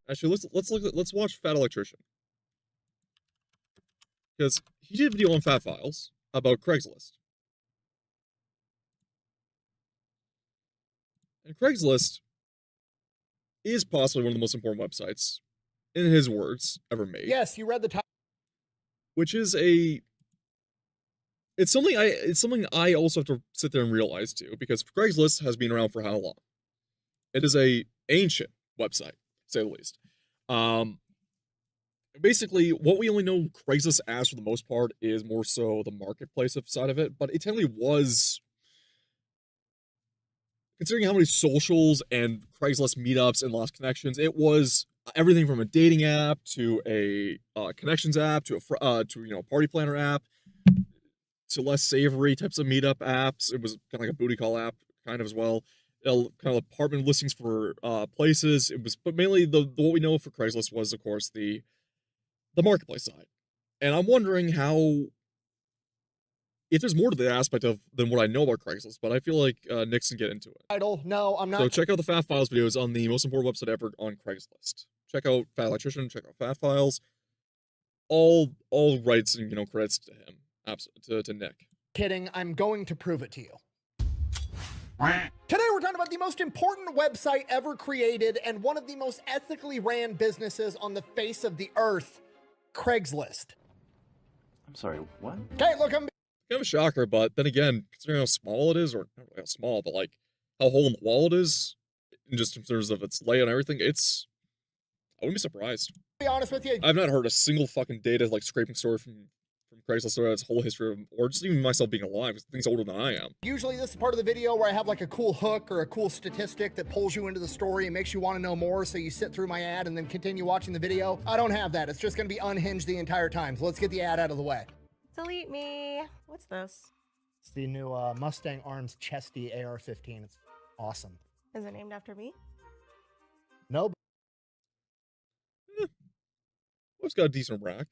Actually, let's watch Fat Electrician, because he did a video on FatFiles about Craigslist. And Craigslist is possibly one of the most important websites, in his words, ever made. Yes, you read the title. Which is it's something I also have to sit there and realize too, because Craigslist has been around for how long? It is a ancient website, to say the least. Basically, what we only know Craigslist as for the most part is more so the marketplace side of it, but it technically was, considering how many socials and Craigslist meetups and lost connections, it was everything from a dating app to a connections app to a party planner app to less savory types of meetup apps. It was kind of like a booty call app kind of as well. Kind of apartment listings for places. It was, but mainly what we know for Craigslist was, of course, the marketplace side. And I'm wondering if there's more to the aspect than what I know about Craigslist, but I feel like Nick's can get into it. Title. No, I'm not. So check out the FatFiles videos on the most important website ever on Craigslist. Check out Fat Electrician, check out FatFiles. All rights and credits to him. Absolutely to Nick. Kidding. I'm going to prove it to you. Today we're talking about the most important website ever created and one of the most ethically ran businesses on the face of the earth, Craigslist. I'm sorry, what? Okay, look, I'm kind of a shocker, but then again, considering how small it is, or not really how small, but like how hole in the wall it is, in terms of its layout and everything, I wouldn't be surprised. to be honest with you. I've not heard a single fucking data like scraping story from Craigslist or its whole history of, or just even myself being alive, because things older than I am. Usually this is part of the video where I have like a cool hook or a cool statistic that pulls you into the story and makes you want to know more, so you sit through my ad and then continue watching the video. I don't have that. It's just going to be unhinged the entire time. So let's get the ad out of the way. Delete me. What's this? It's the new Mustang Arms Chesty AR-15. It's awesome. Is it named after me? No. Well, it's got a decent rack.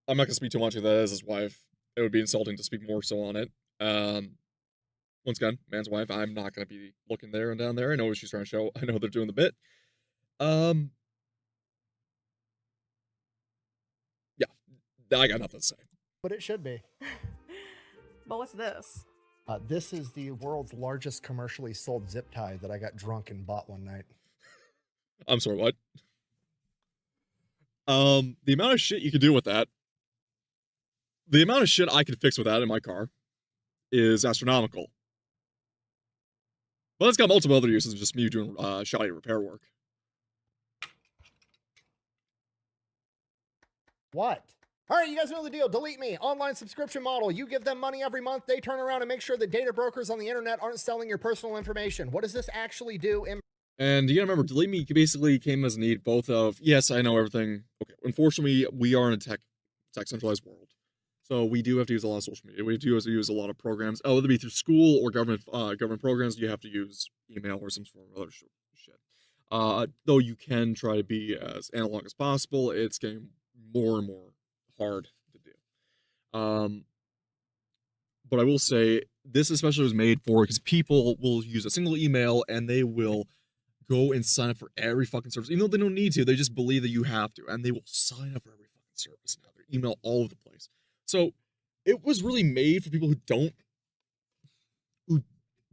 I'm not going to speak too much of that as his wife. It would be insulting to speak more so on it. Once again, man's wife, I'm not going to be looking there and down there. I know what she's trying to show. I know they're doing the bit. Yeah, I got nothing to say. But it should be. But what's this? This is the world's largest commercially sold zip tie that I got drunk and bought one night. I'm sorry, what? The amount of shit you can do with that, the amount of shit I could fix with that in my car is astronomical. But it's got multiple other uses than just me doing shoddy repair work. What? All right, you guys know the deal. Delete me. Online subscription model. You give them money every month. They turn around and make sure that data brokers on the internet aren't selling your personal information. What does this actually do? And you gotta remember, Delete Me basically came as a need both of, yes, I know everything. Okay, unfortunately, we are in a tech centralized world. So we do have to use a lot of social media. We do have to use a lot of programs. Whether it be through school or government programs, you have to use email or some sort of other shit. Though you can try to be as analog as possible, it's getting more and more hard to do. But I will say, this especially was made for, because people will use a single email and they will go and sign up for every fucking service. Even though they don't need to, they just believe that you have to. And they will sign up for every fucking service now. Their email all over the place. So it was really made for people who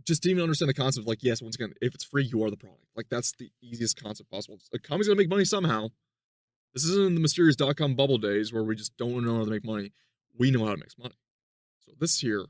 just didn't even understand the concept of, like, yes, once again, if it's free, you are the product. Like, that's the easiest concept possible. A company's gonna make money somehow. This isn't in the mysterious .com bubble days where we just don't know how to make money. We know how to make money. So this here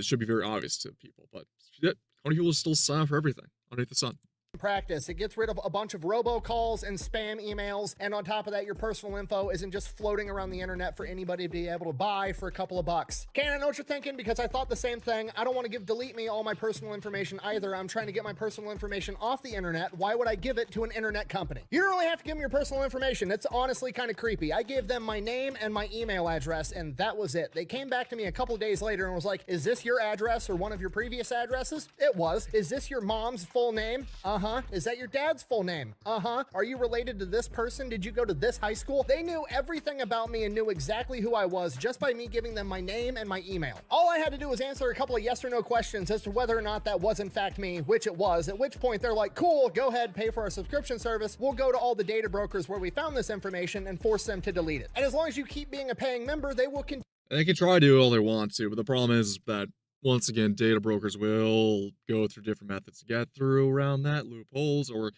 should be very obvious to people, but how many people still sign up for everything underneath the sun? Practice. It gets rid of a bunch of robocalls and spam emails, and on top of that, your personal info isn't just floating around the internet for anybody to be able to buy for a couple of bucks. Okay, I know what you're thinking, because I thought the same thing. I don't want to give Delete Me all my personal information either. I'm trying to get my personal information off the internet. Why would I give it to an internet company? You don't really have to give them your personal information. It's honestly kind of creepy. I gave them my name and my email address, and that was it. They came back to me a couple of days later and was like, is this your address or one of your previous addresses? It was. Is this your mom's full name? Uh-huh. Is that your dad's full name? Uh-huh. Are you related to this person? Did you go to this high school? They knew everything about me and knew exactly who I was just by me giving them my name and my email. All I had to do was answer a couple of yes or no questions as to whether or not that was in fact me, which it was, at which point they're like, cool, go ahead, pay for our subscription service. We'll go to all the data brokers where we found this information and force them to delete it. And as long as you keep being a paying member, they will continue. And they can try to do all they want to, but the problem is that once again, data brokers will go through different methods to get through around that, loopholes, or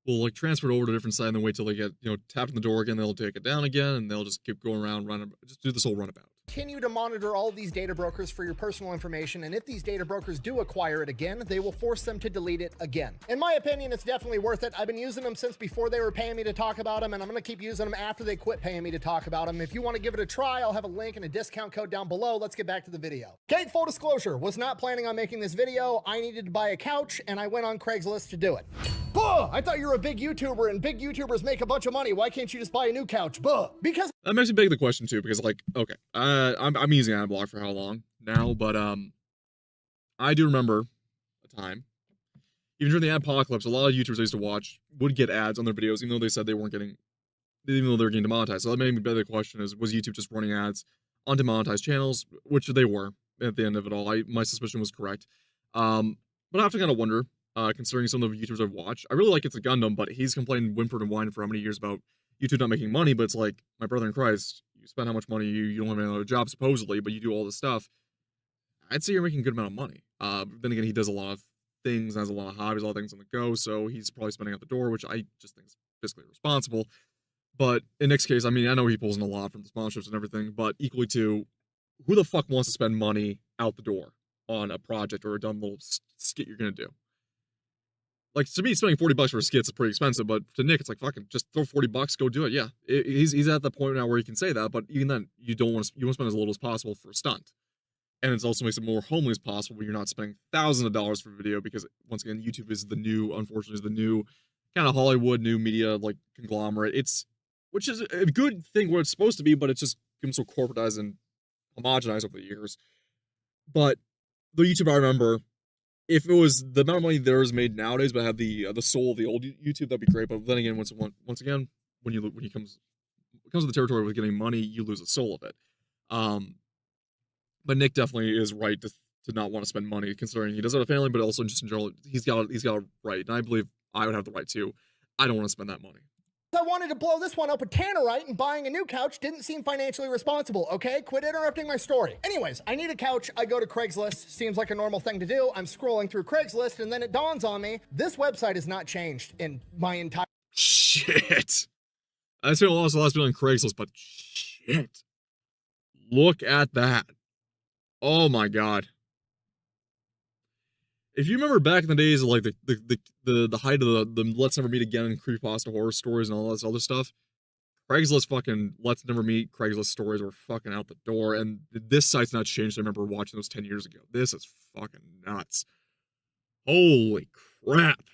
will like transfer it over to a different site and then wait till they get, tapped in the door again, they'll take it down again, and they'll just keep going around, just do this whole runabout. Continue to monitor all of these data brokers for your personal information, and if these data brokers do acquire it again, they will force them to delete it again. In my opinion, it's definitely worth it. I've been using them since before they were paying me to talk about them, and I'm going to keep using them after they quit paying me to talk about them. If you want to give it a try, I'll have a link and a discount code down below. Let's get back to the video. Okay, full disclosure, was not planning on making this video. I needed to buy a couch, and I went on Craigslist to do it. Buh! I thought you were a big YouTuber, and big YouTubers make a bunch of money. Why can't you just buy a new couch? Buh! Because That makes me beg the question too, because like, okay, I'm using Adblock for how long now, but I do remember a time, even during the apocalypse, a lot of YouTubers I used to watch would get ads on their videos, even though they said they weren't getting, even though they were getting demonetized. So that made me beg the question: was YouTube just running ads on demonetized channels, which they were at the end of it all? My suspicion was correct, but I have to kind of wonder. Considering some of the YouTubers I've watched, I really like It's a Gundam, but he's complained, whimpered, and whined for how many years about YouTube not making money. But it's like, my brother in Christ, you spend how much money, you don't have any other job supposedly, but you do all this stuff. I'd say you're making a good amount of money. Then again, he does a lot of things, has a lot of hobbies, a lot of things on the go, so he's probably spending out the door, which I just think is fiscally irresponsible. But in Nick's case, I mean, I know he pulls in a lot from the sponsorships and everything, but equally too, who the fuck wants to spend money out the door on a project or a dumb little skit you're gonna do? Like, to me, spending $40 for a skit is pretty expensive, but to Nick, it's like, fucking, just throw $40, go do it. Yeah, he's at the point now where he can say that, but even then, you want to spend as little as possible for a stunt. And it also makes it more homely as possible when you're not spending thousands of dollars for a video, because, once again, YouTube is the new, unfortunately, is the new kind of Hollywood, new media, like, conglomerate. Which is a good thing where it's supposed to be, but it's just become so corporatized and homogenized over the years. But the YouTube I remember, if it was the amount of money there is made nowadays, but have the soul of the old YouTube, that'd be great. But then again, once again, when he comes to the territory with getting money, you lose the soul of it. But Nick definitely is right to not want to spend money, considering he does have a family, but also just in general, he's got a right, and I believe I would have the right too. I don't want to spend that money. I wanted to blow this one up with Tannerite, and buying a new couch didn't seem financially responsible, okay? Quit interrupting my story. Anyways, I need a couch. I go to Craigslist. Seems like a normal thing to do. I'm scrolling through Craigslist, and then it dawns on me, this website has not changed in my entire... Shit. I spent a lot of been on Craigslist, but shit. Look at that. Oh my god. If you remember back in the days of like the height of the Let's Never Meet Again and creepypasta horror stories and all this other stuff, Craigslist fucking Let's Never Meet Craigslist stories were fucking out the door, and this site's not changed. I remember watching those 10 years ago. This is fucking nuts. Holy crap.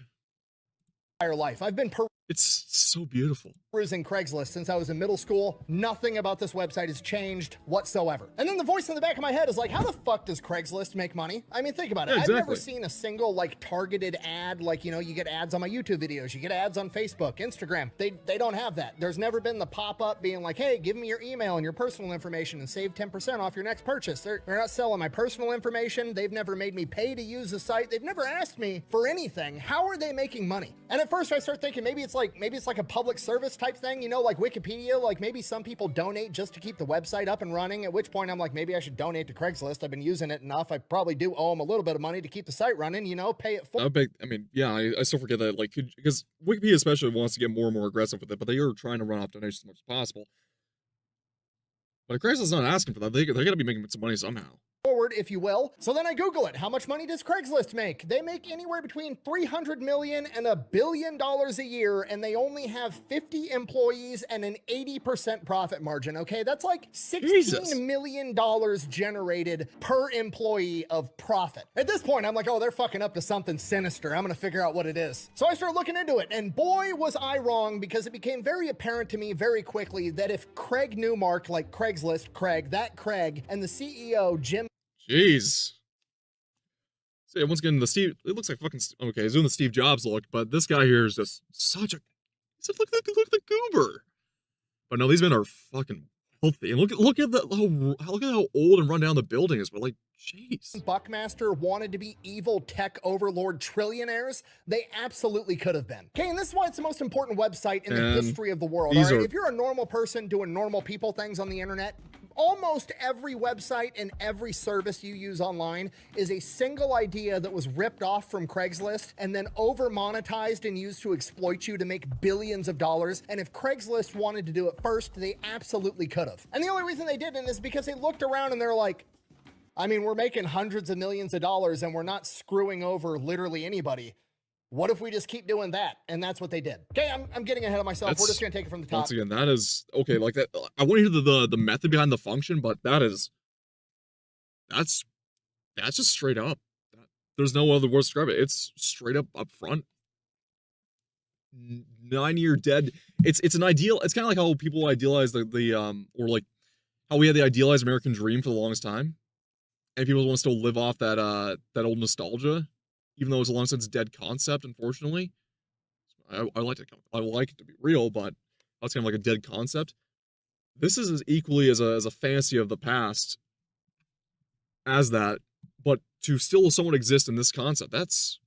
life. I've been It's so beautiful. perusing Craigslist since I was in middle school. Nothing about this website has changed whatsoever. And then the voice in the back of my head is like, how the fuck does Craigslist make money? I mean, think about it. Yeah, I've never exactly. seen a single like targeted ad, like, you know, you get ads on my YouTube videos, you get ads on Facebook, Instagram. They don't have that. There's never been the pop-up being like, hey, give me your email and your personal information and save 10% off your next purchase. They're not selling my personal information. They've never made me pay to use the site. They've never asked me for anything. How are they making money? And at first I start thinking maybe it's like a public service type thing, you know, like Wikipedia, like maybe some people donate just to keep the website up and running, at which point I'm like, maybe I should donate to Craigslist. I've been using it enough. I probably do owe them a little bit of money to keep the site running, you know, pay it full. I mean, yeah, I still forget that, like, because Wikipedia especially wants to get more and more aggressive with it, but they are trying to run off donations as much as possible. But Craigslist's not asking for that. They gotta be making some money somehow. Forward, if you will. So then I Google it. How much money does Craigslist make? They make anywhere between $300 million and $1 billion a year, and they only have 50 employees and an 80% profit margin, okay? That's like $16 million generated per employee of profit. At this point, I'm like, oh, they're fucking up to something sinister. I'm gonna figure out what it is. So I start looking into it, and boy, was I wrong, because it became very apparent to me very quickly that if Craig Newmark, like Craigslist, Craig, and the CEO, Jim Jeez. So, once again, it looks like fucking, okay, he's doing the Steve Jobs look, but this guy here is just such a, look at the goober. But no, these men are fucking healthy. And look at how old and run down the building is, but like, jeez. Buckmaster wanted to be evil tech overlord trillionaires, they absolutely could have been. Okay, and this is why it's the most important website in the history of the world. All right, if you're a normal person doing normal people things on the internet, almost every website and every service you use online is a single idea that was ripped off from Craigslist and then over monetized and used to exploit you to make billions of dollars. And if Craigslist wanted to do it first, they absolutely could have. And the only reason they didn't is because they looked around and they're like, I mean, we're making hundreds of millions of dollars and we're not screwing over literally anybody. What if we just keep doing that? And that's what they did. Okay, I'm getting ahead of myself. We're just gonna take it from the top. Once again, that is okay. Like that, I want to hear the method behind the function, but that's just straight up. There's no other word to describe it. It's straight up front. 9-year dead. It's an ideal. It's kind of like how people idealize or like how we had the idealized American dream for the longest time, and people want to still live off that old nostalgia. Even though it's a long since dead concept, unfortunately. I like it to be real, but that's kind of like a dead concept. This is as equally as a fantasy of the past as that, but to still somewhat exist in this concept, that's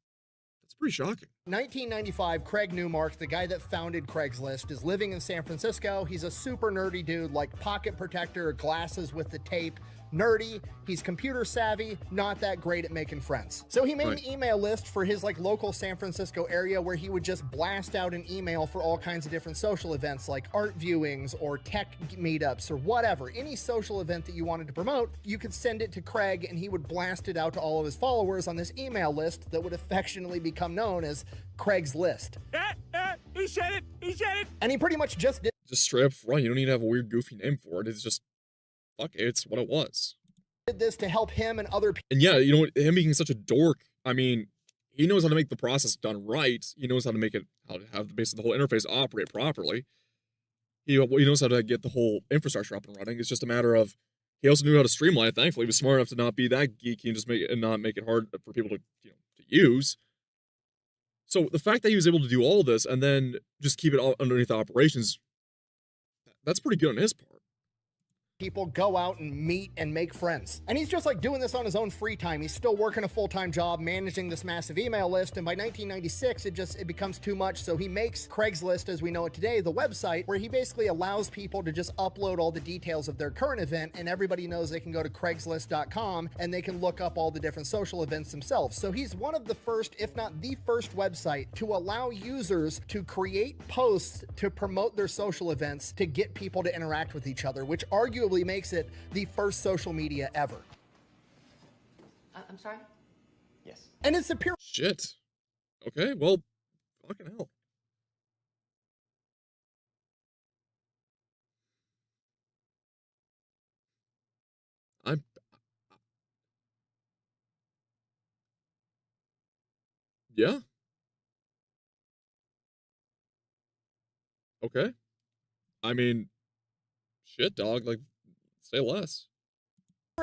pretty shocking. 1995, Craig Newmark, the guy that founded Craigslist, is living in San Francisco. He's a super nerdy dude, like pocket protector, glasses with the tape, nerdy. He's computer savvy, not that great at making friends. So he made an email list for his like local San Francisco area where he would just blast out an email for all kinds of different social events like art viewings or tech meetups or whatever. Any social event that you wanted to promote, you could send it to Craig and he would blast it out to all of his followers on this email list that would affectionately become known as Craigslist. He said it! He said it! And he pretty much just did straight up front. You don't need to have a weird goofy name for it. It's just, fuck it, it's what it was. Did this to help him and other people. And yeah, you know what, him being such a dork, I mean, he knows how to make the process done right. He knows how to make it, how to have basically the whole interface operate properly. He knows how to get the whole infrastructure up and running. It's just a matter of, he also knew how to streamline it. Thankfully, he was smart enough to not be that geeky and just not make it hard for people to, to use. So the fact that he was able to do all this and then just keep it all underneath operations, that's pretty good on his part. People go out and meet and make friends. And he's just like doing this on his own free time. He's still working a full-time job, managing this massive email list. And by 1996, it becomes too much. So he makes Craigslist, as we know it today, the website where he basically allows people to just upload all the details of their current event. And everybody knows they can go to Craigslist.com and they can look up all the different social events themselves. So he's one of the first, if not the first website to allow users to create posts to promote their social events to get people to interact with each other, which arguably makes it the first social media ever. I'm sorry? Yes. And it's a pure Shit. Okay, well, fucking hell. Yeah. Okay. I mean, shit, dog. Like, say less.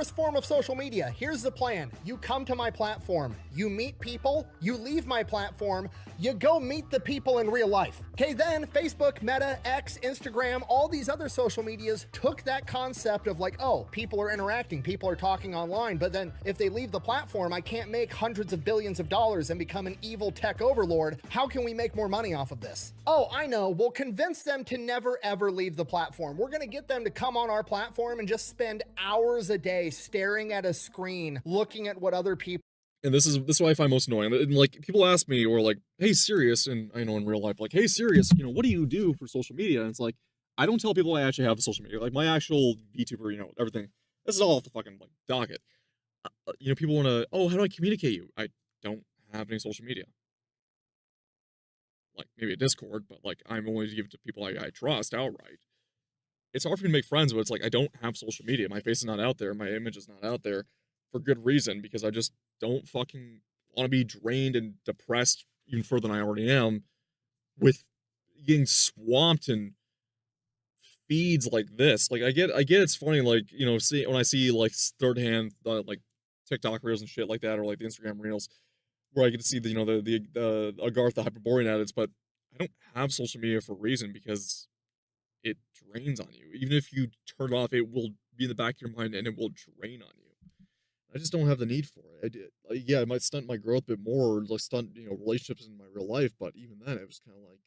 form of social media. Here's the plan. You come to my platform, you meet people, you leave my platform, you go meet the people in real life. Okay, then Facebook, Meta, X, Instagram, all these other social medias took that concept of like, oh, people are interacting, people are talking online, but then if they leave the platform, I can't make hundreds of billions of dollars and become an evil tech overlord. How can we make more money off of this? Oh, I know. We'll convince them to never ever leave the platform. We're gonna get them to come on our platform and just spend hours a day staring at a screen, looking at what other people. And this is what I find most annoying. And like, people ask me, or like, hey, Sirius, and I know in real life, like, hey, Sirius, what do you do for social media? And it's like, I don't tell people I actually have the social media. Like, my actual VTuber, everything. This is all off the fucking, like, docket. People want to, oh, how do I communicate you? I don't have any social media. Like, maybe a Discord, but, like, I'm only to give it to people I trust outright. It's hard for me to make friends, but it's like, I don't have social media. My face is not out there. My image is not out there for good reason, because I just don't fucking want to be drained and depressed even further than I already am with getting swamped in feeds like this. Like, I get it's funny, like, when I see, like, third-hand, like, TikTok reels and shit like that, or like the Instagram reels, where I get to see the Agartha Hyperborean edits, but I don't have social media for a reason because it drains on you. Even if you turn it off, it will be in the back of your mind and it will drain on you. I just don't have the need for it. Yeah, it might stunt my growth a bit more, or like stunt relationships in my real life, but even then, it was kind of like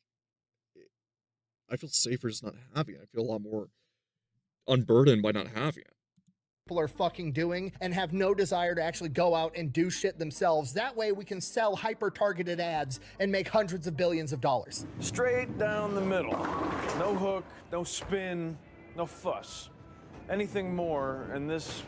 I feel safer just not having it. I feel a lot more unburdened by not having it. People are fucking doing and have no desire to actually go out and do shit themselves. That way we can sell hyper-targeted ads and make hundreds of billions of dollars. Straight down the middle. No hook, no spin, no fuss. Anything more, and this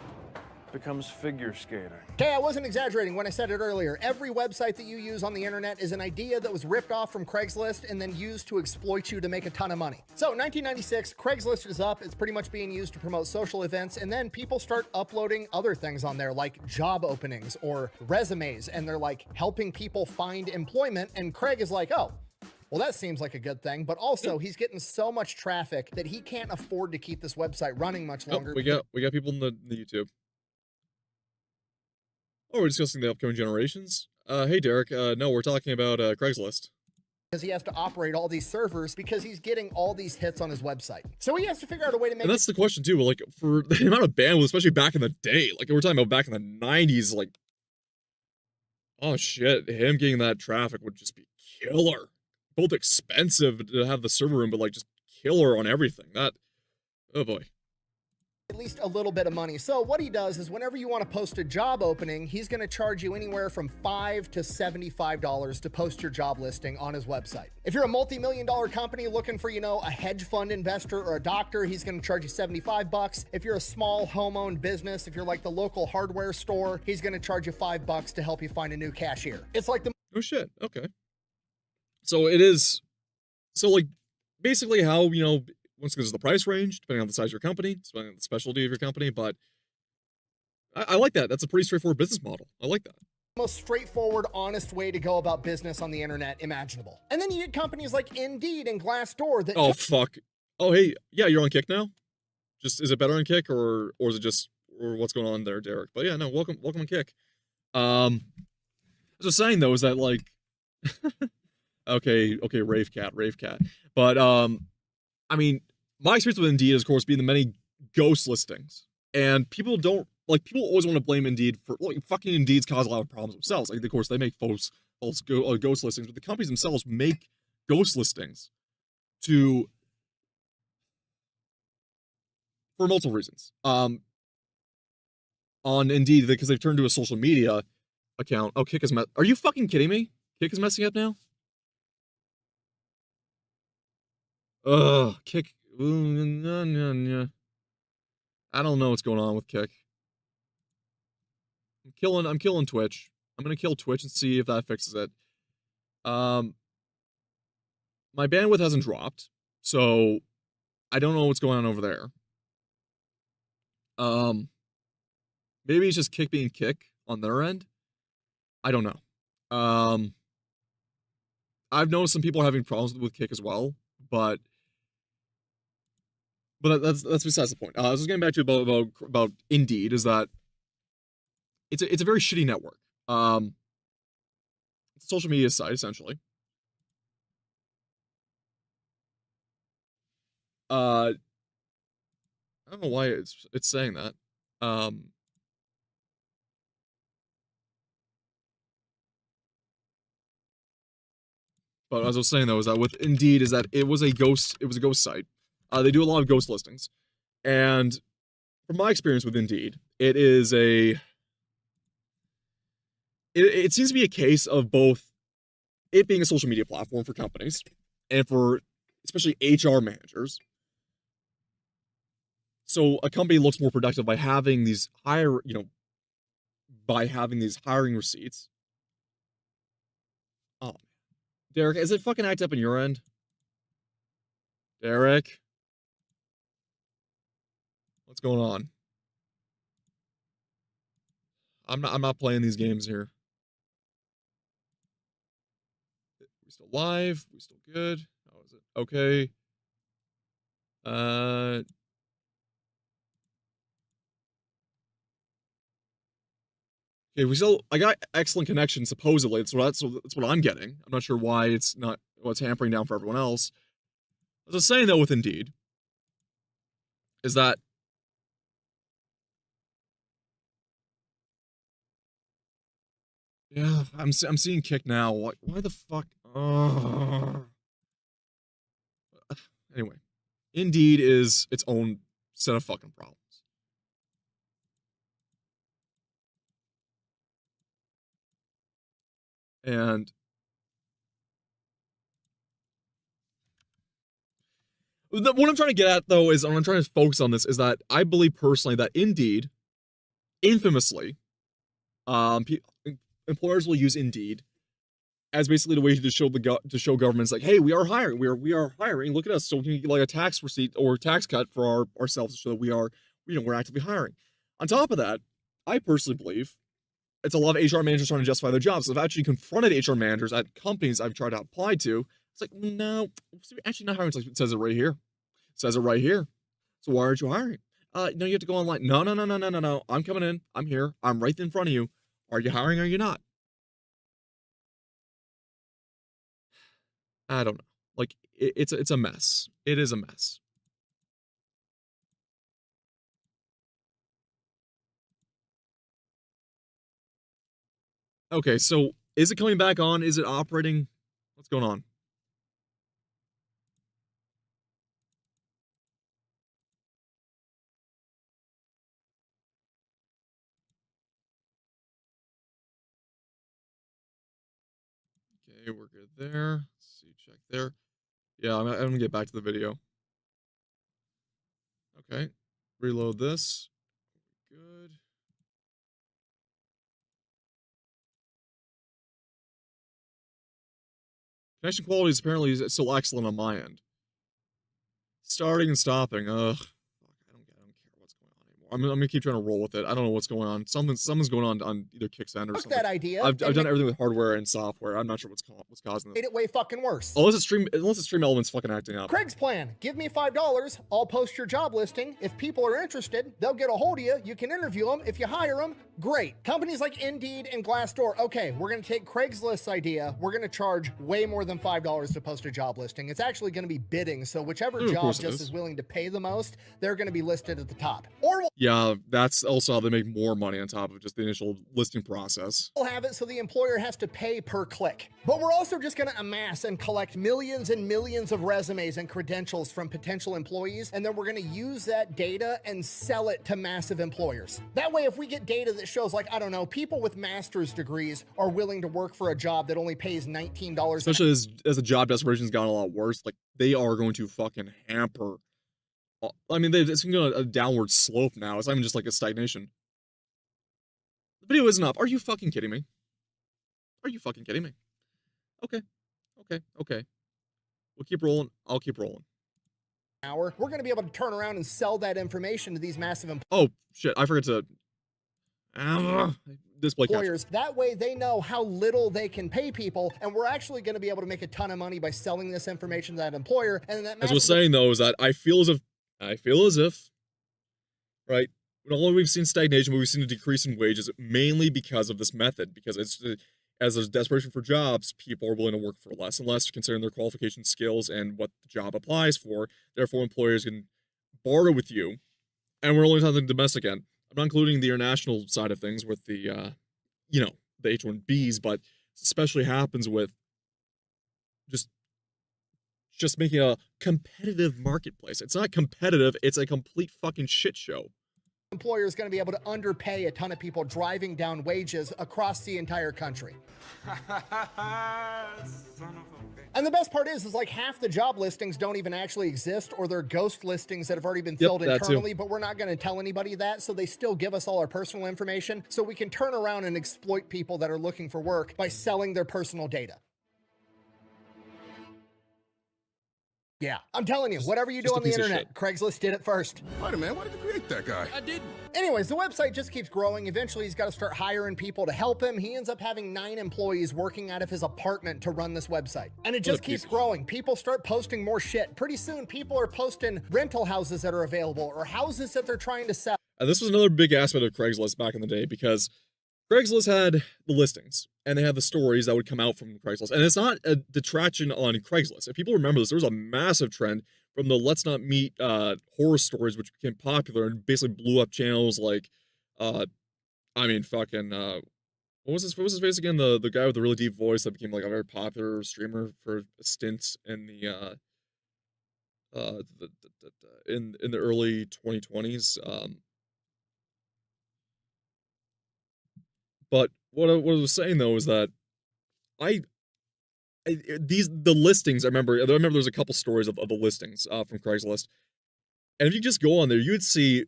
becomes figure skating. Okay, I wasn't exaggerating when I said it earlier. Every website that you use on the internet is an idea that was ripped off from Craigslist and then used to exploit you to make a ton of money. So 1996, Craigslist is up. It's pretty much being used to promote social events, and then people start uploading other things on there like job openings or resumes, and they're like helping people find employment, and Craig is like, oh, well, that seems like a good thing, but also he's getting so much traffic that he can't afford to keep this website running much longer. We got people in the YouTube. Oh, we're discussing the upcoming generations? Hey, Derek. No, we're talking about Craigslist. Because he has to operate all these servers because he's getting all these hits on his website. So he has to figure out a way to make And that's the question, too. Like, for the amount of bandwidth, especially back in the day, like, we're talking about back in the 90s, like, oh, shit, him getting that traffic would just be killer. Both expensive to have the server room, but, like, just killer on everything. That, oh, boy. at least a little bit of money. So what he does is whenever you want to post a job opening, he's going to charge you anywhere from $5 to $75 to post your job listing on his website. If you're a multi-million-dollar company looking for, a hedge fund investor or a doctor, he's going to charge you 75 bucks. If you're a small home-owned business, if you're like the local hardware store, he's going to charge you $5 to help you find a new cashier. It's like the Oh, shit. Okay. So it is, like, basically how, once again, there's the price range, depending on the size of your company, depending on the specialty of your company, but I like that. That's a pretty straightforward business model. I like that. most straightforward, honest way to go about business on the internet imaginable. And then you get companies like Indeed and Glassdoor that Oh, fuck. Oh, hey, yeah, you're on Kick now? Just, is it better on Kick, or is it just, or what's going on there, Derek? But yeah, no, welcome on Kick. I was just saying, though, is that, like, okay, rave cat. But, I mean, my experience with Indeed is, of course, being the many ghost listings. And people don't, like, people always want to blame Indeed for, like, fucking Indeed's cause a lot of problems themselves. Like, of course, they make false ghost listings, but the companies themselves make ghost listings for multiple reasons. On Indeed, because they've turned to a social media account. Oh, Kick is are you fucking kidding me? Kick is messing up now? Ugh, Kick. I don't know what's going on with Kick. I'm killing Twitch. I'm gonna kill Twitch and see if that fixes it. My bandwidth hasn't dropped, so I don't know what's going on over there. Maybe it's just Kick being Kick on their end. I don't know. I've noticed some people are having problems with Kick as well, but that's besides the point. I was getting back to about Indeed, is that it's a very shitty network. It's a social media site essentially. I don't know why it's saying that. But as I was saying though, is that with Indeed, is that it was a ghost site. They do a lot of ghost listings. And from my experience with Indeed, it is it seems to be a case of both it being a social media platform for companies and for especially HR managers. So a company looks more productive by having these hiring receipts. Oh, Derek, is it fucking act up on your end? Derek? What's going on? I'm not playing these games here. We still live? We still good? How is it? Okay. Okay, I got excellent connection supposedly. That's what I'm getting. I'm not sure why it's not what's hampering down for everyone else. As I was saying though with Indeed, is that yeah, I'm seeing kick now. Why the fuck? Anyway, Indeed is its own set of fucking problems. And what I'm trying to get at, though, is I'm trying to focus on this, is that I believe personally that Indeed, infamously, employers will use Indeed as basically the way to show governments like, hey, we are hiring, we are hiring. Look at us, so we can get like a tax receipt or tax cut for ourselves to show that we're actively hiring. On top of that, I personally believe it's a lot of HR managers trying to justify their jobs. So I've actually confronted HR managers at companies I've tried to apply to. It's like, no, we're actually not hiring. It says it right here. It says it right here. So why aren't you hiring? No, you have to go online. No. I'm coming in. I'm here. I'm right in front of you. Are you hiring or are you not? I don't know. Like, it's a mess. It is a mess. Okay, so is it coming back on? Is it operating? What's going on? Okay, we're good there. Let's see, check there. Yeah, I'm gonna get back to the video. Okay, reload this. Good. Connection quality is apparently still excellent on my end. Starting and stopping. Ugh. Fuck, I don't care what's going on anymore. I'm gonna keep trying to roll with it. I don't know what's going on. Something's going on either Kicksend or something. That idea. I've done everything with hardware and software. I'm not sure what's causing Made this. it way fucking worse. Unless it's Stream Elements fucking acting up. Craig's plan. Give me $5. I'll post your job listing. If people are interested, they'll get a hold of you. You can interview them. If you hire them, great. Companies like Indeed and Glassdoor. Okay, we're going to take Craigslist's idea. We're going to charge way more than $5 to post a job listing. It's actually going to be bidding. So whichever job just is willing to pay the most, they're going to be listed at the top. Or yeah, that's also how they make more money on top of just the initial listing process. we'll have it so the employer has to pay per click. But we're also just going to amass and collect millions and millions of resumes and credentials from potential employees, and then we're going to use that data and sell it to massive employers. That way, if we get data that shows, like, I don't know, people with master's degrees are willing to work for a job that only pays $19 Especially as the job desperation's gotten a lot worse, like, they are going to fucking hamper. I mean, it's going a downward slope now. It's not even just like a stagnation. The video isn't up. Are you fucking kidding me? Are you fucking kidding me? Okay. We'll keep rolling. I'll keep rolling. hour, we're going to be able to turn around and sell that information to these massive Oh, shit. I forgot to... display capture. employers. That way they know how little they can pay people, and we're actually going to be able to make a ton of money by selling this information to that employer. And that As I was saying, though, is that I feel as if, right, not only we've seen stagnation, but we've seen a decrease in wages, mainly because of this method, because it's... as there's desperation for jobs, people are willing to work for less and less, considering their qualification, skills, and what the job applies for. Therefore, employers can barter with you. And we're only talking domestic end. I'm not including the international side of things with the, the H-1Bs, but especially happens with just making a competitive marketplace. It's not competitive. It's a complete fucking shit show. employer is going to be able to underpay a ton of people, driving down wages across the entire country. And the best part is like half the job listings don't even actually exist, or they're ghost listings that have already been filled internally, but we're not going to tell anybody that, so they still give us all our personal information, so we can turn around and exploit people that are looking for work by selling their personal data. Yeah, I'm telling you, whatever you do on the internet, Craigslist did it first. Wait a minute, why did you create that guy? I didn't. Anyways, the website just keeps growing. Eventually, he's got to start hiring people to help him. He ends up having 9 employees working out of his apartment to run this website. And it just keeps growing. People start posting more shit. Pretty soon, people are posting rental houses that are available or houses that they're trying to sell. This was another big aspect of Craigslist back in the day, because Craigslist had the listings, and they had the stories that would come out from Craigslist. And it's not a detraction on Craigslist. If people remember this, there was a massive trend from the Let's Not Meet horror stories, which became popular and basically blew up channels like, fucking, what was his face again? The guy with the really deep voice that became like a very popular streamer for a stint in the in the early 2020s. But what I was saying though is that I the listings. I remember there's a couple stories of the listings from Craigslist, and if you just go on there, you would see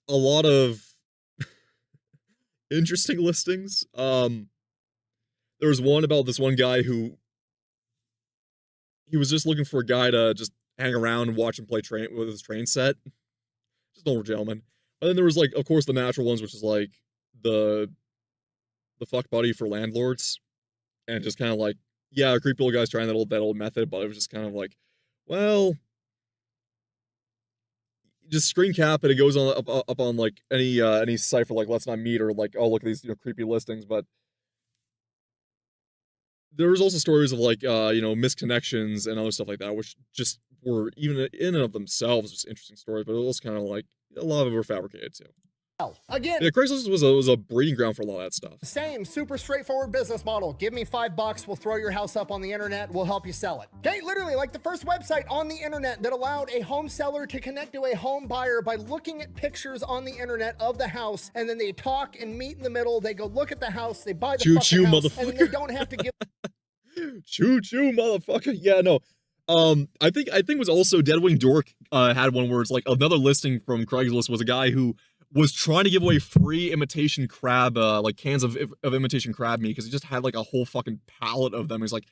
a lot of interesting listings. There was one about this one guy who he was just looking for a guy to just hang around and watch him play train with his train set. Just an older gentleman. And then there was like, of course, the natural ones, which is like the fuck buddy for landlords, and just kind of like, yeah, a creepy old guy's trying that old method, but it was just kind of like, well, just screen cap and it goes on up on like any site for like Let's Not Meet or like, oh, look at these creepy listings. But there was also stories of like misconnections and other stuff like that, which just were even in and of themselves just interesting stories, but it was kind of like a lot of them were fabricated too. Again, Yeah, Craigslist was a breeding ground for a lot of that stuff. same super straightforward business model. Give me $5, we'll throw your house up on the internet, we'll help you sell it. Okay, literally like the first website on the internet that allowed a home seller to connect to a home buyer by looking at pictures on the internet of the house, and then they talk and meet in the middle. They go look at the house, they buy the Choo-choo, fucking house, motherfucker. and then they don't have to give Choo choo, motherfucker. Yeah, no. I think it was also Deadwing Dork had one where it's like another listing from Craigslist was a guy who was trying to give away free imitation crab, like cans of imitation crab meat, because he just had like a whole fucking pallet of them. He's like,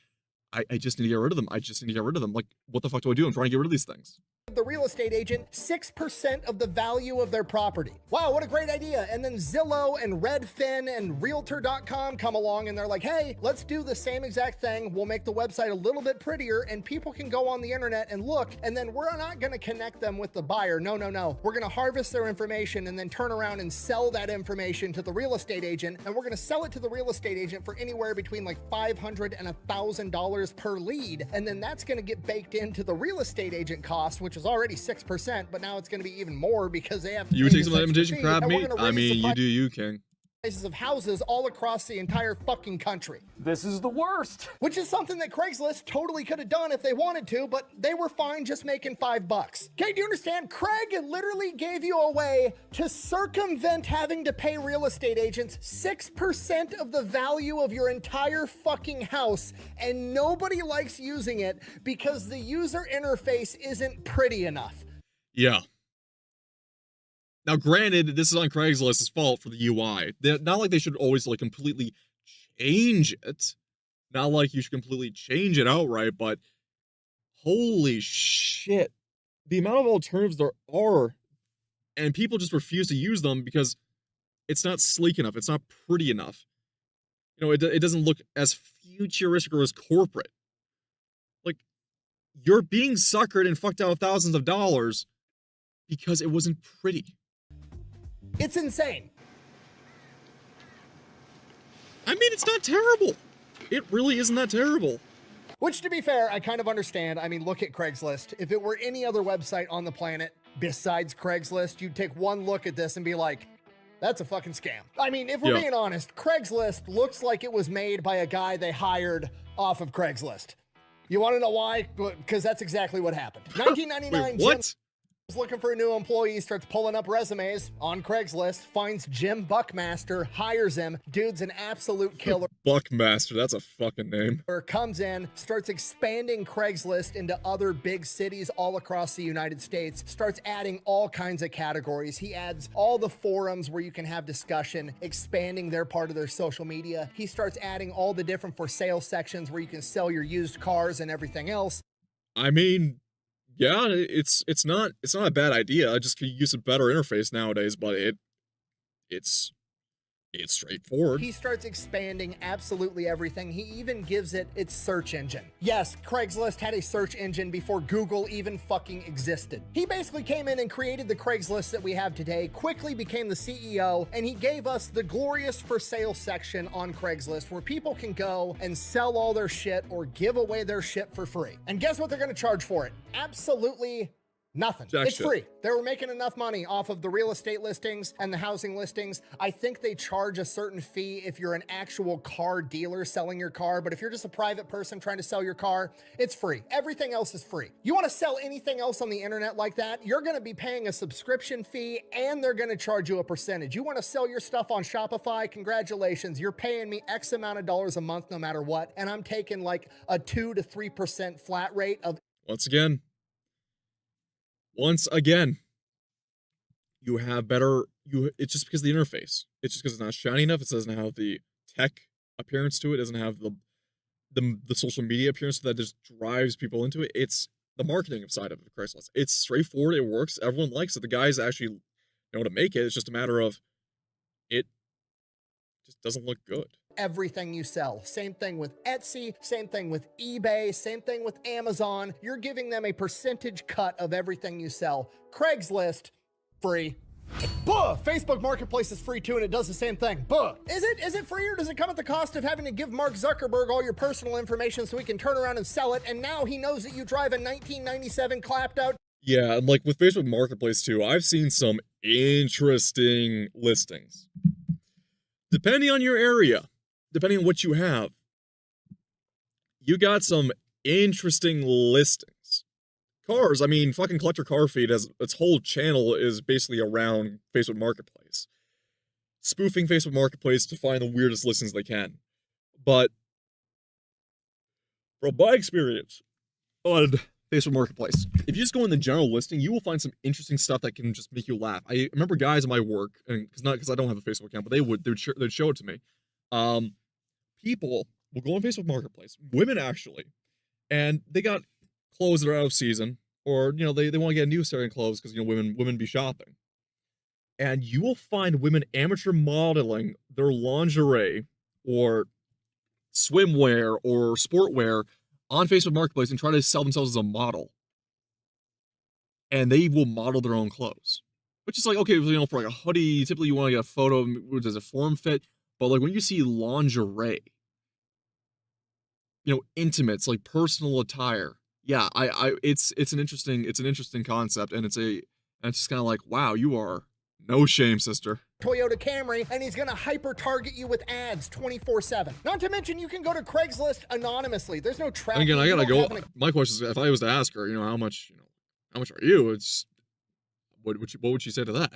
I just need to get rid of them. I just need to get rid of them. Like, what the fuck do I do? I'm trying to get rid of these things. the real estate agent 6% of the value of their property. Wow, what a great idea. And then Zillow and Redfin and Realtor.com come along and they're like, hey, let's do the same exact thing. We'll make the website a little bit prettier and people can go on the internet and look, and then we're not gonna connect them with the buyer. No. We're gonna harvest their information and then turn around and sell that information to the real estate agent, and we're gonna sell it to the real estate agent for anywhere between like $500 and $1,000 per lead. And then that's gonna get baked into the real estate agent cost, which is already 6%, but now it's going to be even more because they have to You would pay take some of that the imitation fee, crab and we're meat? gonna I raise mean, the you do you, King. prices of houses all across the entire fucking country. This is the worst. Which is something that Craigslist totally could have done if they wanted to, but they were fine just making $5. Okay, do you understand? Craig literally gave you a way to circumvent having to pay real estate agents 6% of the value of your entire fucking house, and nobody likes using it because the user interface isn't pretty enough. Yeah. Now, granted, this is on Craigslist's fault for the UI. Not like they should always like completely change it. Not like you should completely change it outright, but holy shit. The amount of alternatives there are, and people just refuse to use them because it's not sleek enough. It's not pretty enough. You know, it doesn't look as futuristic or as corporate. Like, you're being suckered and fucked out of thousands of dollars because it wasn't pretty. It's insane. I mean, it's not terrible. It really isn't that terrible. Which, to be fair, I kind of understand. I mean, look at Craigslist. If it were any other website on the planet besides Craigslist, you'd take one look at this and be like, that's a fucking scam. I mean, if we're Yeah. being honest, Craigslist looks like it was made by a guy they hired off of Craigslist. You want to know why? Because that's exactly what happened. 1999, Wait, what? Jim's looking for a new employee, starts pulling up resumes on Craigslist, finds Jim Buckmaster, hires him. Dude's an absolute killer. Buckmaster, that's a fucking name. Comes in, starts expanding Craigslist into other big cities all across the United States, starts adding all kinds of categories. He adds all the forums where you can have discussion, expanding their part of their social media. He starts adding all the different for sale sections where you can sell your used cars and everything else. I mean, yeah, it's not a bad idea. I just could use a better interface nowadays, but it's It's straightforward. He starts expanding absolutely everything. He even gives it its search engine. Yes, Craigslist had a search engine before Google even fucking existed. He basically came in and created the Craigslist that we have today, quickly became the CEO, and he gave us the glorious for sale section on Craigslist where people can go and sell all their shit or give away their shit for free. And guess what they're gonna charge for it? Absolutely nothing. Jack It's shit. free. They were making enough money off of the real estate listings and the housing listings. I think they charge a certain fee if you're an actual car dealer selling your car, but if you're just a private person trying to sell your car, it's free. Everything else is free. You want to sell anything else on the internet like that, you're going to be paying a subscription fee and they're going to charge you a percentage. You want to sell your stuff on Shopify, congratulations. You're paying me X amount of dollars a month no matter what, and I'm taking like a 2 to 3% flat rate of Once again, you have better, it's just because of the interface. It's just because it's not shiny enough. It doesn't have the tech appearance to it. It doesn't have the social media appearance that just drives people into it. It's the marketing side of it, Craigslist. It's straightforward. It works. Everyone likes it. The guys actually know how to make it. It's just a matter of it just doesn't look good. Everything you sell. Same thing with Etsy, same thing with eBay, same thing with Amazon. You're giving them a percentage cut of everything you sell. Craigslist, free. Buh! Facebook Marketplace is free too, and it does the same thing. Buh! Is it free, or does it come at the cost of having to give Mark Zuckerberg all your personal information so he can turn around and sell it, and now he knows that you drive a 1997 clapped out? Yeah, and like with Facebook Marketplace too, I've seen some interesting listings. Depending on your area, depending on what you have, you got some interesting listings. Cars, I mean, fucking Collector Car Feed has its whole channel is basically around Facebook Marketplace. Spoofing Facebook Marketplace to find the weirdest listings they can. But from my experience on Facebook Marketplace, if you just go in the general listing, you will find some interesting stuff that can just make you laugh. I remember guys at my work, and because I don't have a Facebook account, but they'd show it to me. People will go on Facebook Marketplace, women actually, and they got clothes that are out of season, or they want to get new certain clothes because women be shopping, and you will find women amateur modeling their lingerie or swimwear or sportwear on Facebook Marketplace and try to sell themselves as a model. And they will model their own clothes. Which is like, okay, for like a hoodie, typically you want to get a photo, does it form fit? But like when you see lingerie, intimates, like personal attire, yeah, it's an interesting concept, and it's just kind of like, wow, you are no shame, sister. Toyota Camry, and he's gonna hyper target you with ads 24/7. Not to mention, you can go to Craigslist anonymously. There's no tracking. And again, I gotta go. My question is, if I was to ask her, how much are you? It's what would she say to that?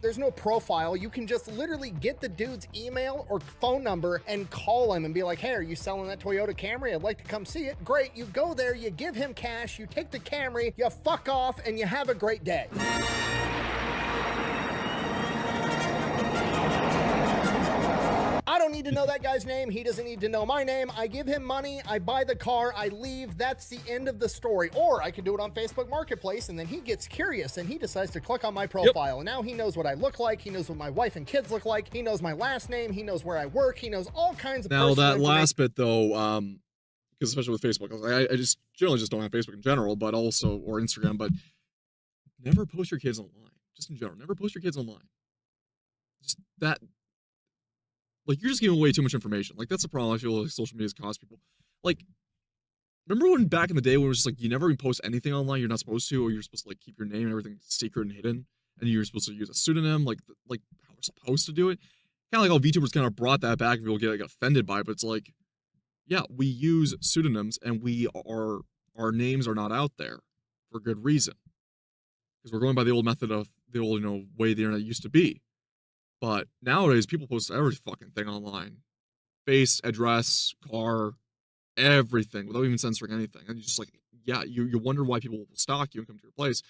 There's no profile. You can just literally get the dude's email or phone number and call him and be like, hey, are you selling that Toyota Camry? I'd like to come see it. Great. You go there, you give him cash, you take the Camry, you fuck off, and you have a great day. I don't need to know that guy's name. He doesn't need to know my name. I give him money. I buy the car. I leave. That's the end of the story. Or I could do it on Facebook Marketplace, and then he gets curious and he decides to click on my profile. And now he knows what I look like. He knows what my wife and kids look like. He knows my last name. He knows where I work. He knows all kinds of Now that last bit though, because especially with Facebook, I just generally just don't have Facebook in general, but also or Instagram. But never post your kids online. Just in general, never post your kids online. Just that. Like, you're just giving away too much information. Like, that's the problem I feel like social media has caused people. Like, remember when back in the day when it was just like, you never even post anything online, you're not supposed to, or you're supposed to, like, keep your name and everything secret and hidden, and you're supposed to use a pseudonym, like how we're supposed to do it? Kind of like how VTubers kind of brought that back and people get, like, offended by it, but it's like, yeah, we use pseudonyms, and our names are not out there for good reason. Because we're going by the old method of the old, way the internet used to be. But nowadays, people post every fucking thing online. Face, address, car, everything, without even censoring anything. And you just like, yeah, you wonder why people will stalk you and come to your place.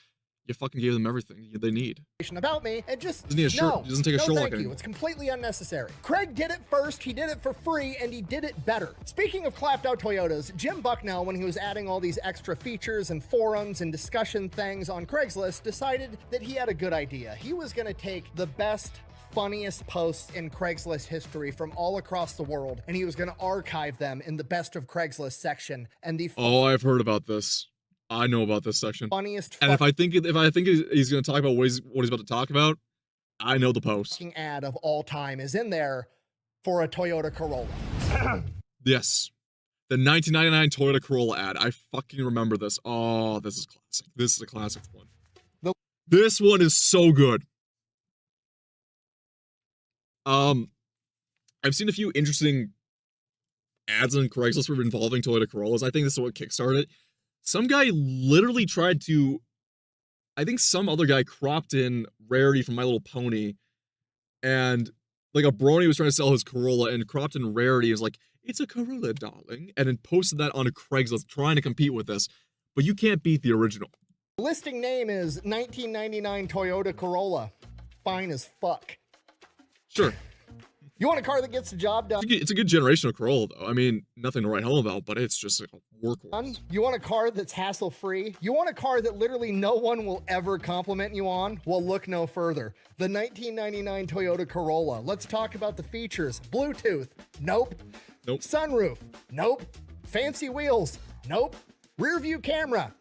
You fucking gave them everything they need. About me, and just doesn't need a shirt. Doesn't take a shirt. Thank you. It's completely unnecessary. Craig did it first. He did it for free, and he did it better. Speaking of clapped out Toyotas, Jim Bucknell, when he was adding all these extra features and forums and discussion things on Craigslist, decided that he had a good idea. He was going to take the best funniest posts in Craigslist history from all across the world, and he was going to archive them in the best of Craigslist section. And the Oh, I've heard about this. I know about this section. funniest And if I think he's going to talk about what he's about to talk about, I know the post. fucking ad of all time is in there for a Toyota Corolla. Yes. The 1999 Toyota Corolla ad. I fucking remember this. Oh, this is classic. This is a classic one. This one is so good. I've seen a few interesting ads on Craigslist involving Toyota Corollas. I think this is what kickstarted it. Some guy literally tried to, I think some other guy cropped in Rarity from My Little Pony, and like a brony was trying to sell his Corolla and cropped in Rarity. Is like, it's a Corolla, darling, and then posted that on a Craigslist trying to compete with this, but you can't beat the original. Listing name is 1999 Toyota Corolla. Fine as fuck. Sure. You want a car that gets the job done? It's a good generational Corolla, though. I mean, nothing to write home about, but it's just like a workhorse. You want a car that's hassle-free? You want a car that literally no one will ever compliment you on? Well, look no further. The 1999 Toyota Corolla. Let's talk about the features. Bluetooth? Nope. Nope. Sunroof? Nope. Fancy wheels? Nope. Rear view camera?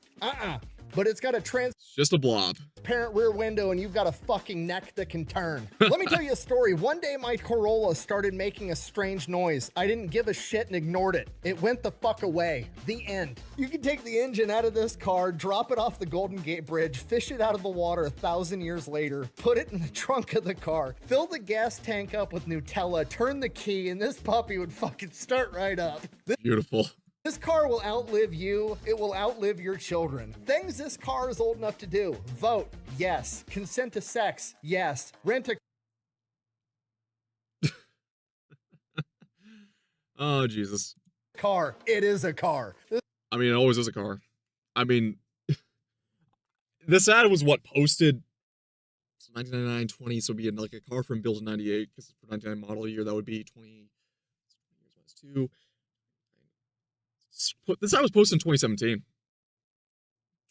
But it's got a It's just a blob. transparent rear window and you've got a fucking neck that can turn. Let me tell you a story. One day my Corolla started making a strange noise. I didn't give a shit and ignored it. It went the fuck away. The end. You can take the engine out of this car, drop it off the Golden Gate Bridge, fish it out of the water 1,000 years later, put it in the trunk of the car, fill the gas tank up with Nutella, turn the key, and this puppy would fucking start right up. Beautiful. This car will outlive you. It will outlive your children. Things this car is old enough to do. Vote, yes. Consent to sex, yes. Rent a Oh, Jesus. car, it is a car. I mean, it always is a car. I mean, this ad was what posted 1999, 20, so it'd be like a car from built in 98, because for 99 model year, that would be 20 years minus 2. This ad was posted in 2017.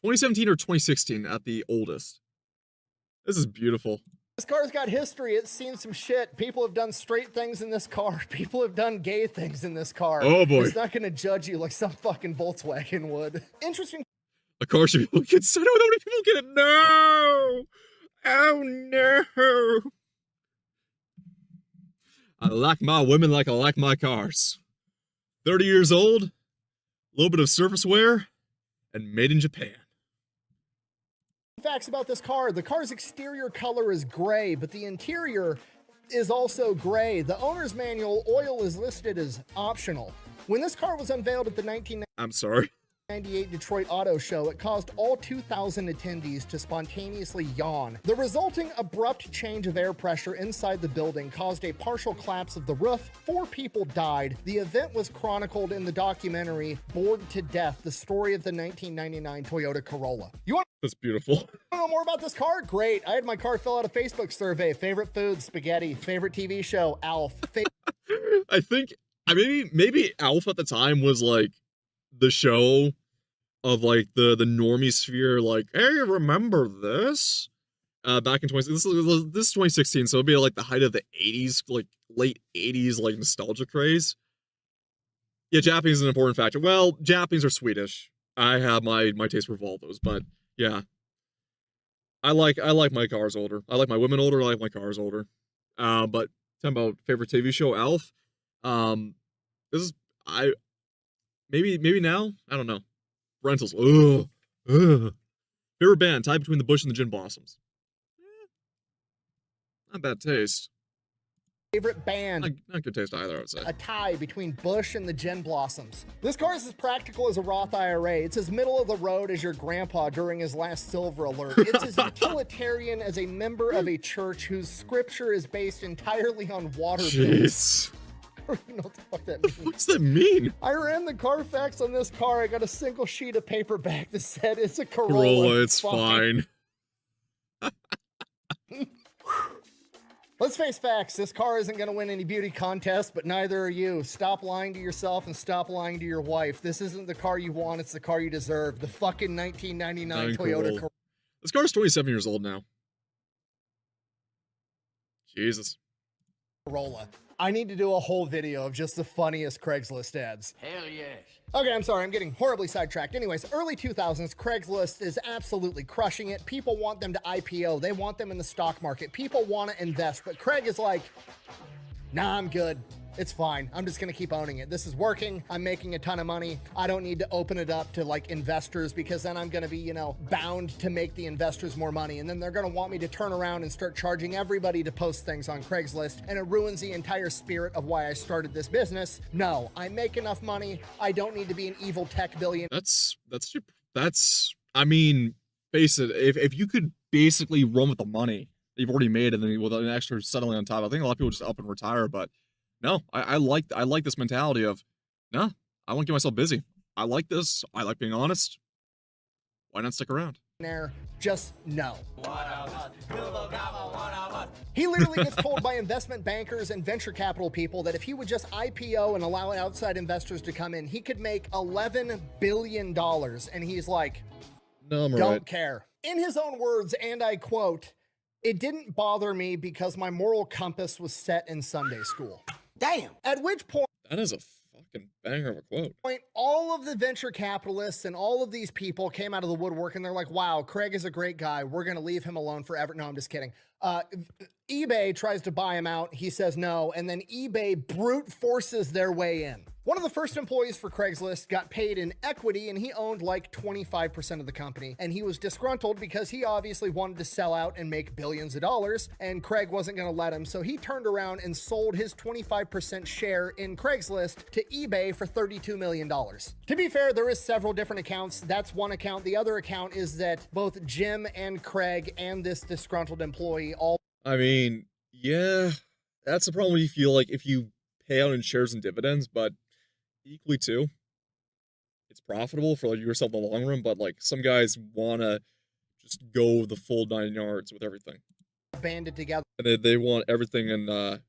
2017 or 2016 at the oldest. This is beautiful. This car's got history. It's seen some shit. People have done straight things in this car. People have done gay things in this car. Oh, boy. It's not going to judge you like some fucking Volkswagen would. Interesting. A car should be considered. How many people get it? No! Oh, no! I like my women like I like my cars. 30 years old, a little bit of surface wear, and made in Japan. Facts about this car. The car's exterior color is gray, but the interior is also gray. The owner's manual, oil is listed as optional. When this car was unveiled at the 1998 I'm sorry. Detroit Auto Show, it caused all 2,000 attendees to spontaneously yawn. The resulting abrupt change of air pressure inside the building caused a partial collapse of the roof. 4 people died. The event was chronicled in the documentary Bored to Death, the story of the 1999 Toyota Corolla. You want That's beautiful. to know more about this car? Great. I had my car fill out a Facebook survey. Favorite food, spaghetti. Favorite TV show, Alf. I think, maybe Alf at the time was like the show of like the normie sphere, like, hey, remember this? Back in this is 2016, so it'd be like the height of the 80s, like late 80s, like nostalgia craze. Yeah, Japanese is an important factor. Well, Japanese are Swedish. I have my taste for Volvos, but yeah. I like my cars older. I like my women older, I like my cars older. But talking about favorite TV show, Alf. This is maybe now? I don't know. Rentals. Ugh. Favorite band, tied between the Bush and the Gin Blossoms. Not bad taste. Favorite band. Not good taste either, I would say. A tie between Bush and the Gin Blossoms. This car is as practical as a Roth IRA. It's as middle of the road as your grandpa during his last silver alert. It's as utilitarian as a member of a church whose scripture is based entirely on water bills. Jeez. I don't even know what the fuck that means. What does that mean? I ran the Carfax on this car. I got a single sheet of paper back that said it's a Corolla. Corolla, it's fine. Let's face facts. This car isn't going to win any beauty contests, but neither are you. Stop lying to yourself and stop lying to your wife. This isn't the car you want. It's the car you deserve. The fucking 1999 Toyota Corolla. This car's 27 years old now. Jesus. Corolla. I need to do a whole video of just the funniest Craigslist ads. Hell yes. Okay, I'm sorry, I'm getting horribly sidetracked. Anyways, early 2000s, Craigslist is absolutely crushing it. People want them to IPO. They want them in the stock market. People want to invest, but Craig is like, nah, I'm good. It's fine. I'm just going to keep owning it. This is working. I'm making a ton of money. I don't need to open it up to like investors because then I'm going to be, you know, bound to make the investors more money. And then they're going to want me to turn around and start charging everybody to post things on Craigslist. And it ruins the entire spirit of why I started this business. No, I make enough money. I don't need to be an evil tech billionaire. I mean, face it, if you could basically run with the money that you've already made and then with an extra settling on top, I think a lot of people just up and retire, but no, I like this mentality of, no, I won't get myself busy. I like this. I like being honest. Why not stick around? Just no. He literally gets told by investment bankers and venture capital people that if he would just IPO and allow outside investors to come in, he could make $11 billion. And he's like, No, I'm don't right. care. In his own words, and I quote, "It didn't bother me because my moral compass was set in Sunday school." Damn. At which point, That is a fucking banger of a quote. all of the venture capitalists and all of these people came out of the woodwork and they're like, wow, Craig is a great guy. We're going to leave him alone forever. No, I'm just kidding. eBay tries to buy him out. He says no. And then eBay brute forces their way in. One of the first employees for Craigslist got paid in equity and he owned like 25% of the company. And he was disgruntled because he obviously wanted to sell out and make billions of dollars and Craig wasn't going to let him. So he turned around and sold his 25% share in Craigslist to eBay for $32 million. To be fair, there is several different accounts. That's one account. The other account is that both Jim and Craig and this disgruntled employee all I mean, yeah, that's the problem. You feel like if you pay out in shares and dividends, but equally too, it's profitable for like yourself in the long run. But like some guys wanna just go the full 9 yards with everything, banded together and they want everything, and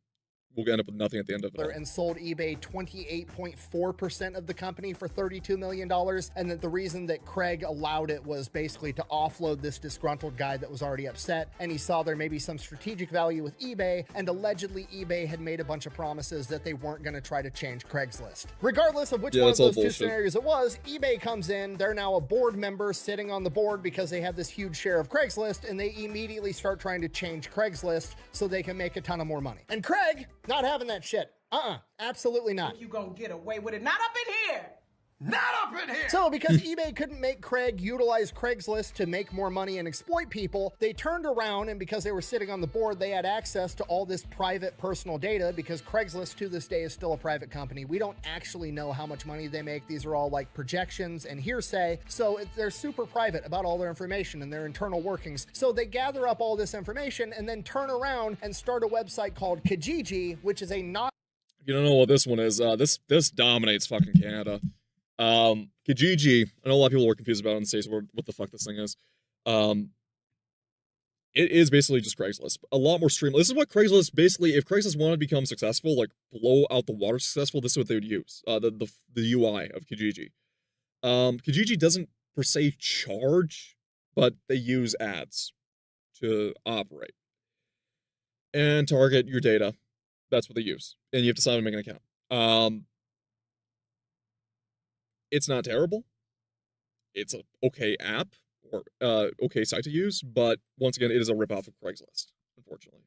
we'll end up with nothing at the end of it. and sold eBay 28.4% of the company for $32 million. And that the reason that Craig allowed it was basically to offload this disgruntled guy that was already upset. And he saw there may be some strategic value with eBay. And allegedly eBay had made a bunch of promises that they weren't going to try to change Craigslist. Regardless of which one of that's all those two bullshit. scenarios it was, eBay comes in. They're now a board member sitting on the board because they have this huge share of Craigslist. And they immediately start trying to change Craigslist so they can make a ton of more money. And Craig, not having that shit. Absolutely not. You gonna get away with it? Not up in here! Not up in here! So because eBay couldn't make Craig utilize Craigslist to make more money and exploit people, they turned around and because they were sitting on the board, they had access to all this private personal data because Craigslist to this day is still a private company. We don't actually know how much money they make. These are all like projections and hearsay. So they're super private about all their information and their internal workings. So they gather up all this information and then turn around and start a website called Kijiji, which is a not If you don't know what this one is, this dominates fucking Canada. Kijiji, I know a lot of people were confused about it in the States what the fuck this thing is. It is basically just Craigslist. A lot more streamlined. This is what Craigslist, basically, if Craigslist wanted to become successful, like blow out the water successful, this is what they would use. The UI of Kijiji. Kijiji doesn't per se charge, but they use ads to operate. And target your data. That's what they use. And you have to sign up and make an account. It's not terrible. It's an okay app or okay site to use, but once again, it is a ripoff of Craigslist, unfortunately.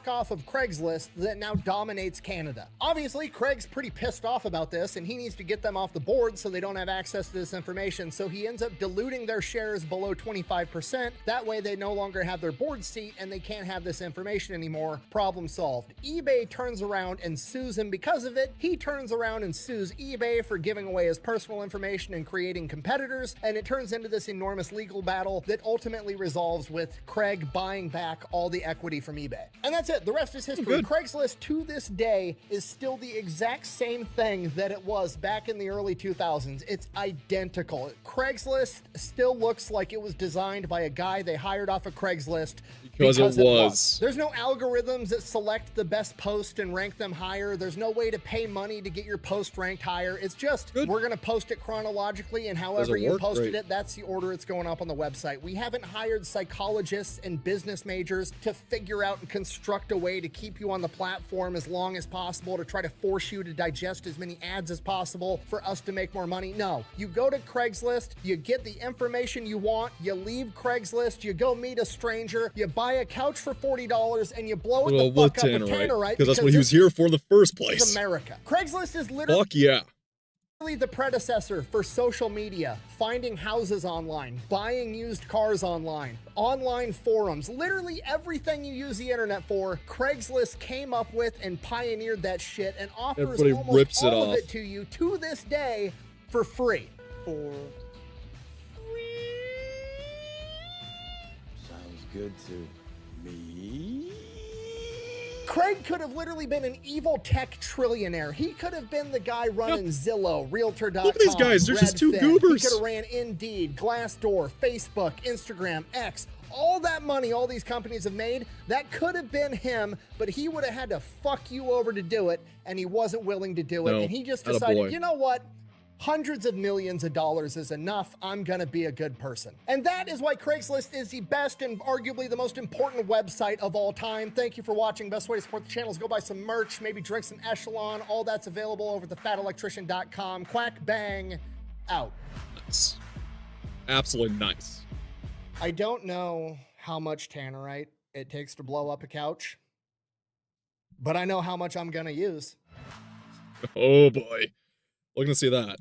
knockoff of Craigslist that now dominates Canada. Obviously, Craig's pretty pissed off about this and he needs to get them off the board so they don't have access to this information. So he ends up diluting their shares below 25%. That way they no longer have their board seat and they can't have this information anymore. Problem solved. eBay turns around and sues him because of it. He turns around and sues eBay for giving away his personal information and creating competitors. And it turns into this enormous legal battle that ultimately resolves with Craig buying back all the equity from eBay. And that's that's it. The rest is history. Good. Craigslist to this day is still the exact same thing that it was back in the early 2000s. It's identical. Craigslist still looks like it was designed by a guy they hired off of Craigslist Because it was. There's no algorithms that select the best post and rank them higher. There's no way to pay money to get your post ranked higher. It's just, Good. we're going to post it chronologically, and however you work? posted Great. it, that's the order it's going up on the website. We haven't hired psychologists and business majors to figure out and construct a way to keep you on the platform as long as possible, to try to force you to digest as many ads as possible for us to make more money. No, you go to Craigslist, you get the information you want, you leave Craigslist, you go meet a stranger, you buy a couch for $40, and you blow it Well, the fuck up with Tannerite, Tannerite, because that's what he was here for in the first this is place. America. Craigslist is literally Fuck yeah. the predecessor for social media, finding houses online, buying used cars online, online forums, literally everything you use the internet for. Craigslist came up with and pioneered that shit and offers Everybody almost rips it all of off. it to you to this day for free. Sounds good to me. Craig could have literally been an evil tech trillionaire. He could have been the guy running Zillow, Realtor.com. Look at these guys, they're just two Redfin. goobers. He could have ran Indeed, Glassdoor, Facebook, Instagram, X. All that money all these companies have made, that could have been him, but he would have had to fuck you over to do it, and he wasn't willing to do it. No, And he just attaboy. decided, you know what? Hundreds of millions of dollars is enough. I'm gonna be a good person. And that is why Craigslist is the best and arguably the most important website of all time. Thank you for watching. Best way to support the channel is go buy some merch, maybe drink some Echelon. All that's available over at thefatelectrician.com. Quack bang out. Nice. Absolutely nice. I don't know how much Tannerite it takes to blow up a couch, but I know how much I'm gonna use. Oh boy. Looking to see that.